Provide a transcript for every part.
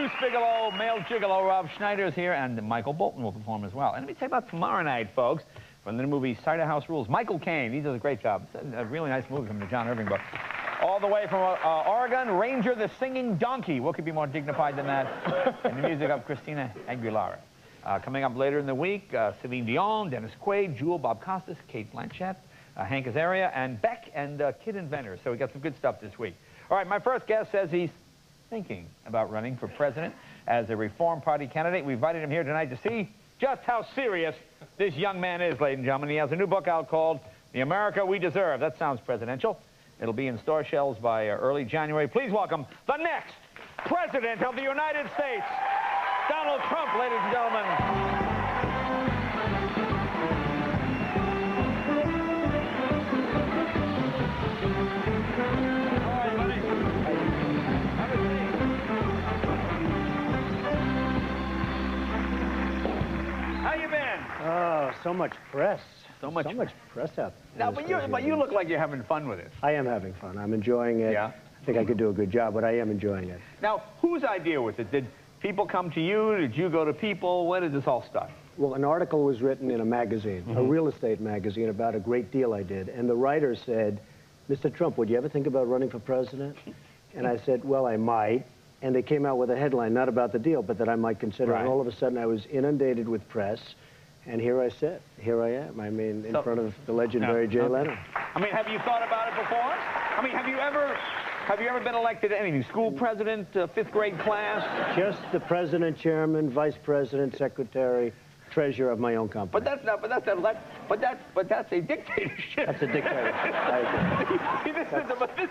Deuce Bigelow, male gigolo Rob Schneider is here, and Michael Bolton will perform as well. And let me tell you about tomorrow night, folks, from the movie Cider House Rules. Michael Caine, he does a great job. It's a really nice movie from the John Irving book. All the way from Oregon, Ranger the Singing Donkey. What could be more dignified than that? And the music of Christina Aguilera. Coming up later in the week, Celine Dion, Dennis Quaid, Jewel, Bob Costas, Kate Blanchett, Hank Azaria, and Beck, and Kid Inventor. So we got some good stuff this week. All right, my first guest says he's thinking about running for president as a Reform Party candidate. We invited him here tonight to see just how serious this young man is, ladies and gentlemen. He has a new book out called The America We Deserve. That sounds presidential. It'll be in store shelves by early January. Please welcome the next President of the United States, Donald Trump, ladies and gentlemen. Oh, so much press. So much press out there. Now, but you look like you're having fun with it. I am having fun. I'm enjoying it. Yeah. I think I could do a good job, but I am enjoying it. Now, whose idea was it? Did people come to you? Did you go to people? Where did this all start? Well, an article was written in a magazine, a real estate magazine, about a great deal I did. And the writer said, Mr. Trump, would you ever think about running for president? And I said, well, I might. And they came out with a headline, not about the deal, but that I might consider. Right. And all of a sudden, I was inundated with press. And here I sit. Here I am. I mean, in front of the legendary Jay Leno. I mean, have you thought about it before? I mean, have you ever been elected to anything? School president, fifth grade class? Just the president, chairman, vice president, secretary, treasurer of my own company. But that's a dictatorship. That's a dictatorship. I agree. See, this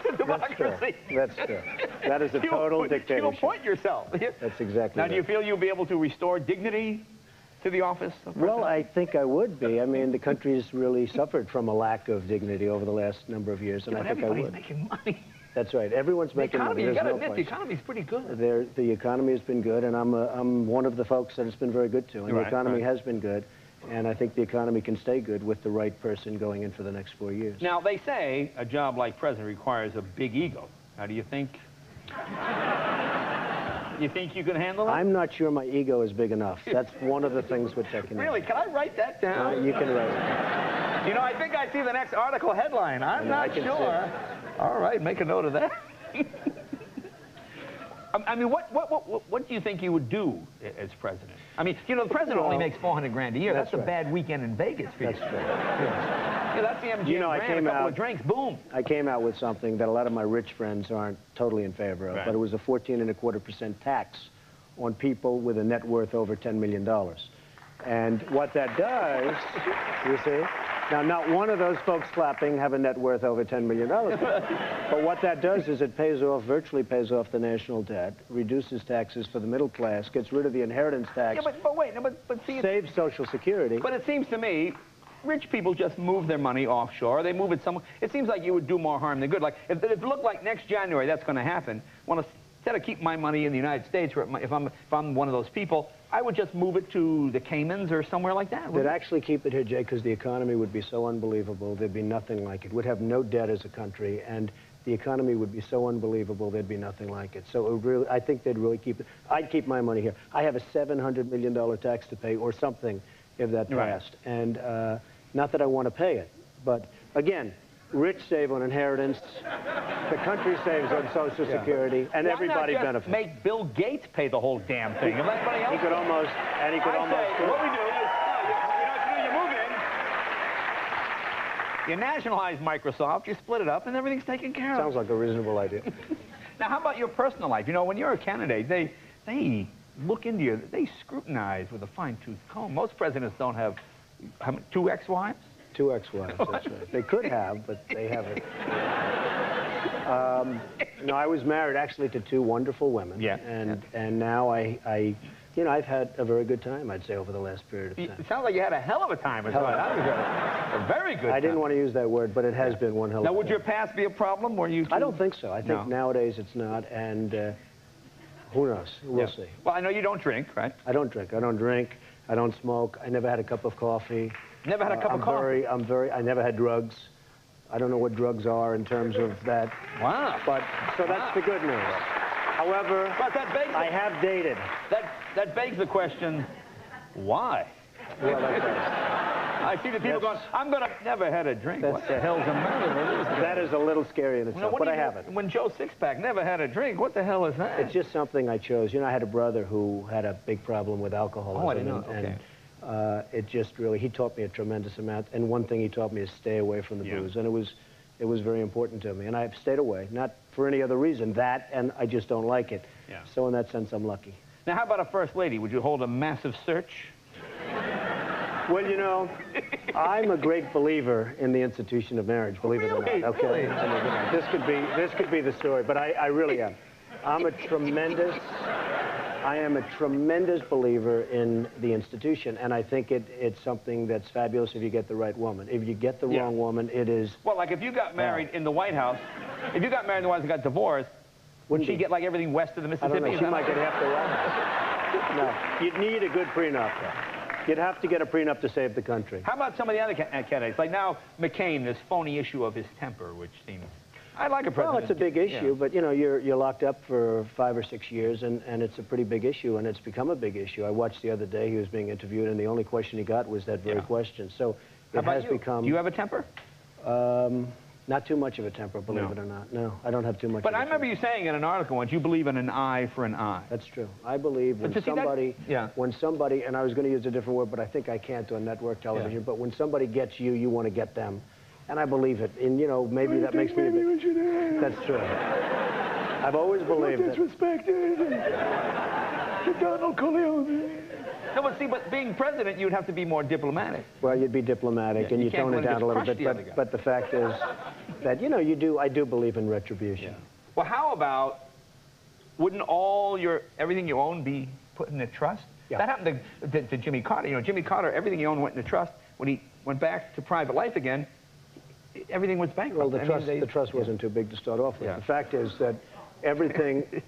is democracy. That's true. That is a total dictatorship. You appoint yourself. That's exactly Now, right. do you feel you'll be able to restore dignity to the office of president? Well, I think I would be. I mean, the country's really suffered from a lack of dignity over the last number of years, and I think I would. Everybody's making money. That's right. Everyone's making money. You got to admit, the economy's pretty good. The economy has been good, and I'm one of the folks that it's been very good to. And the economy has been good, and I think the economy can stay good with the right person going in for the next 4 years. Now, they say a job like president requires a big ego. Now, do you think... You think you can handle it? I'm not sure my ego is big enough. That's one of the things which I can do. Really? Can I write that down? You can write it down. You know, I think I see the next article headline. I'm not sure. All right, make a note of that. I mean, what do you think you would do as president? I mean, you know, the president only makes $400 grand a year. That's a bad weekend in Vegas for you. That's true. Yes. Yeah, that's the MGM grand, a couple of drinks, boom. I came out with something that a lot of my rich friends aren't totally in favor of, but it was a 14.25% tax on people with a net worth over $10 million. And what that does, you see, now not one of those folks clapping have a net worth over $10 million. But what that does is it pays off, virtually pays off the national debt, reduces taxes for the middle class, gets rid of the inheritance tax. Yeah, but wait, but see... Saves Social Security. But it seems to me, rich people just move their money offshore. They move it somewhere. It seems like you would do more harm than good. Like, if it looked like next January that's going to happen, instead of keeping my money in the United States, or if I'm one of those people, I would just move it to the Caymans or somewhere like that. They'd actually keep it here, Jay, because the economy would be so unbelievable. There'd be nothing like it. We'd have no debt as a country, and the economy would be so unbelievable, there'd be nothing like it. So it really, I think they'd really keep it. I'd keep my money here. I have a $700 million tax to pay or something if that passed. And not that I want to pay it, but again, rich save on inheritance, the country saves on Social Security, and everybody benefits. Make Bill Gates pay the whole damn thing. If anybody else... He could almost, and he could almost... What we do is, you move in, you nationalize Microsoft, you split it up, and everything's taken care of. Sounds like a reasonable idea. Now, how about your personal life? You know, when you're a candidate, they look into you, they scrutinize with a fine-tooth comb. Most presidents don't have 2 ex-wives? 2 ex-wives, that's right. They could have, but they haven't. No, I was married actually to 2 wonderful women. Yeah. And now I've had a very good time, I'd say, over the last period of time. It sounds like you had a hell of a time. That was a very good time. I didn't want to use that word, but it has been one hell of a time. Now, would your past be a problem? I don't think so. I think nowadays it's not, and who knows? We'll see. Well, I know you don't drink, right? I don't drink. I don't drink. I don't smoke. I never had a cup of coffee. Never had a cup of coffee? I never had drugs. I don't know what drugs are in terms of that. Wow. But, so that's the good news. However, but that begs I have dated. That begs the question, why? Well, that does. I see the people going, I'm going to never had a drink. What the hell's the matter with this? That is a little scary in itself, but I haven't. When Joe Sixpack never had a drink, what the hell is that? It's just something I chose. You know, I had a brother who had a big problem with alcoholism. Oh, I didn't know. Okay. And it just really, he taught me a tremendous amount. And one thing he taught me is stay away from the booze. And it was very important to me. And I've stayed away, not for any other reason. That, and I just don't like it. Yeah. So in that sense, I'm lucky. Now, how about a first lady? Would you hold a massive search? Well, you know, I'm a great believer in the institution of marriage, believe it or not. Okay. Really? This could be the story, but I really am. I am a tremendous believer in the institution, and I think it's something that's fabulous if you get the right woman. If you get the wrong woman, it is... Well, like if you got married in the White House, if you got married in the White House and got divorced, wouldn't she get like everything west of the Mississippi? I don't know. She might get half the White House. No, you'd need a good prenup. You'd have to get a prenup to save the country. How about some of the other candidates? Like now, McCain, this phony issue of his temper, which seems... I like a president. Well, it's a big issue, but, you know, you're locked up for 5 or 6 years, and it's a pretty big issue, and it's become a big issue. I watched the other day, he was being interviewed, and the only question he got was that very question. So it has become... Do you have a temper? Not too much of a temper, believe it or not. No, I don't have too much. But I remember you saying in an article once, you believe in an eye for an eye. That's true. I believe when somebody, and I was going to use a different word, but I think I can't on network television, but when somebody gets you, you want to get them. And I believe it. And, you know, maybe that makes me a bit... That's true. I've always believed it. Disrespected. Donald Corleone. No, but see, but being president, you'd have to be more diplomatic. Well, you'd be diplomatic, and you tone it down a little bit. But the fact is that, you know, I do believe in retribution. Yeah. Well, how about, wouldn't everything you own be put in a trust? Yeah. That happened to Jimmy Carter. You know, Jimmy Carter, everything he owned went in a trust. When he went back to private life again, everything was bankrupt. Well, the trust wasn't too big to start off with. Yeah. The fact is that everything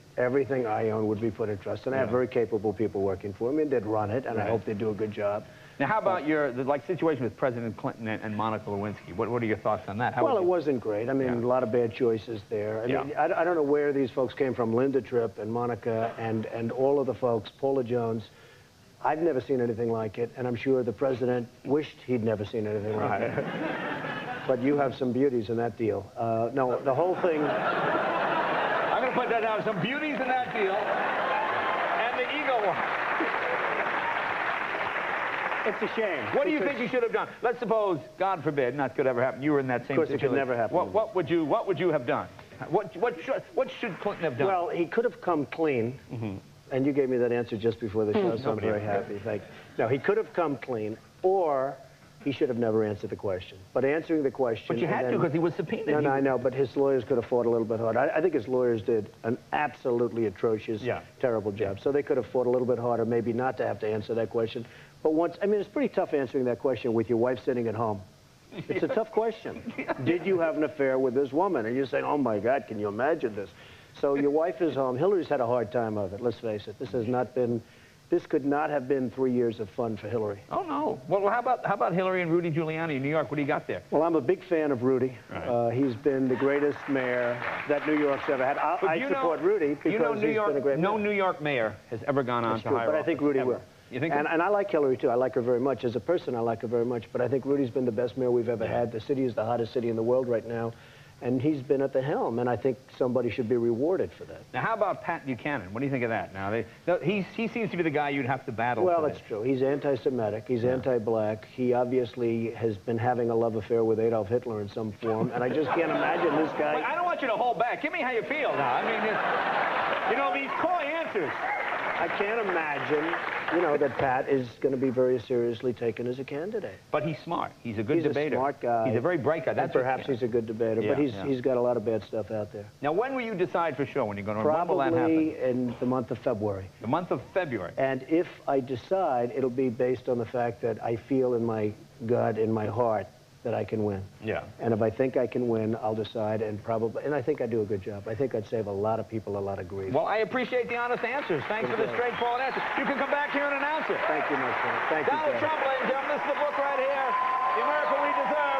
I own would be put in trust, and I have very capable people working for me, and they'd run it, and I hope they do a good job. Now, how about the situation with President Clinton and Monica Lewinsky? What are your thoughts on that? Well, it wasn't great. I mean, a lot of bad choices there. I mean, I don't know where these folks came from, Linda Tripp and Monica and all of the folks, Paula Jones. I've never seen anything like it, and I'm sure the president wished he'd never seen anything like it. But you have some beauties in that deal. No, the whole thing... I'm going to put that down. Some beauties in that deal. And the ego one. It's a shame. What do you think he should have done? Let's suppose, God forbid, not could ever happen. You were in that same situation. Of course, it could never happen. What would you have done? What should Clinton have done? Well, he could have come clean. And you gave me that answer just before the show, so I'm very happy. Thank you. No, he could have come clean, or he should have never answered the question. But answering the question... But you had to, because he was subpoenaed. No, I know, but his lawyers could have fought a little bit harder. I think his lawyers did an absolutely atrocious, terrible job. So they could have fought a little bit harder, maybe not to have to answer that question. But once... I mean, it's pretty tough answering that question with your wife sitting at home. It's a tough question. Did you have an affair with this woman? And you're saying, oh, my God, can you imagine this? So your wife is home. Hillary's had a hard time of it, let's face it. This could not have been 3 years of fun for Hillary. Oh, no. Well, how about Hillary and Rudy Giuliani in New York? What do you got there? Well, I'm a big fan of Rudy. Right. He's been the greatest mayor that New York's ever had. I support Rudy because he's been a great mayor. No New York mayor has ever gone on to higher office. But I think Rudy will. You think and I like Hillary, too. I like her very much. As a person, I like her very much. But I think Rudy's been the best mayor we've ever had. The city is the hottest city in the world right now. And he's been at the helm, and I think somebody should be rewarded for that. Now, how about Pat Buchanan? What do you think of that? Now, he seems to be the guy you'd have to battle. Well, that's true. He's anti-Semitic. He's anti-black. He obviously has been having a love affair with Adolf Hitler in some form, and I just can't imagine this guy... Wait, I don't want you to hold back. Give me how you feel now. I mean, you know, these coy answers. I can't imagine, you know, that Pat is going to be very seriously taken as a candidate. But he's smart. He's a good debater. He's a smart guy. He's a very bright guy. That's perhaps he's a good debater, but he's got a lot of bad stuff out there. Now, when will you decide for sure when you're going to run? When will that happen? Probably in the month of February. The month of February. And if I decide, it'll be based on the fact that I feel in my gut, in my heart, that I can win. Yeah. And if I think I can win, I'll decide, and I think I do a good job. I think I'd save a lot of people a lot of grief. Well, I appreciate the honest answers. Thanks for the straightforward answer. You can come back here and announce it. Thank you, my friend. Thank you, Donald Trump, ladies and gentlemen, this is the book right here, The America We Deserve.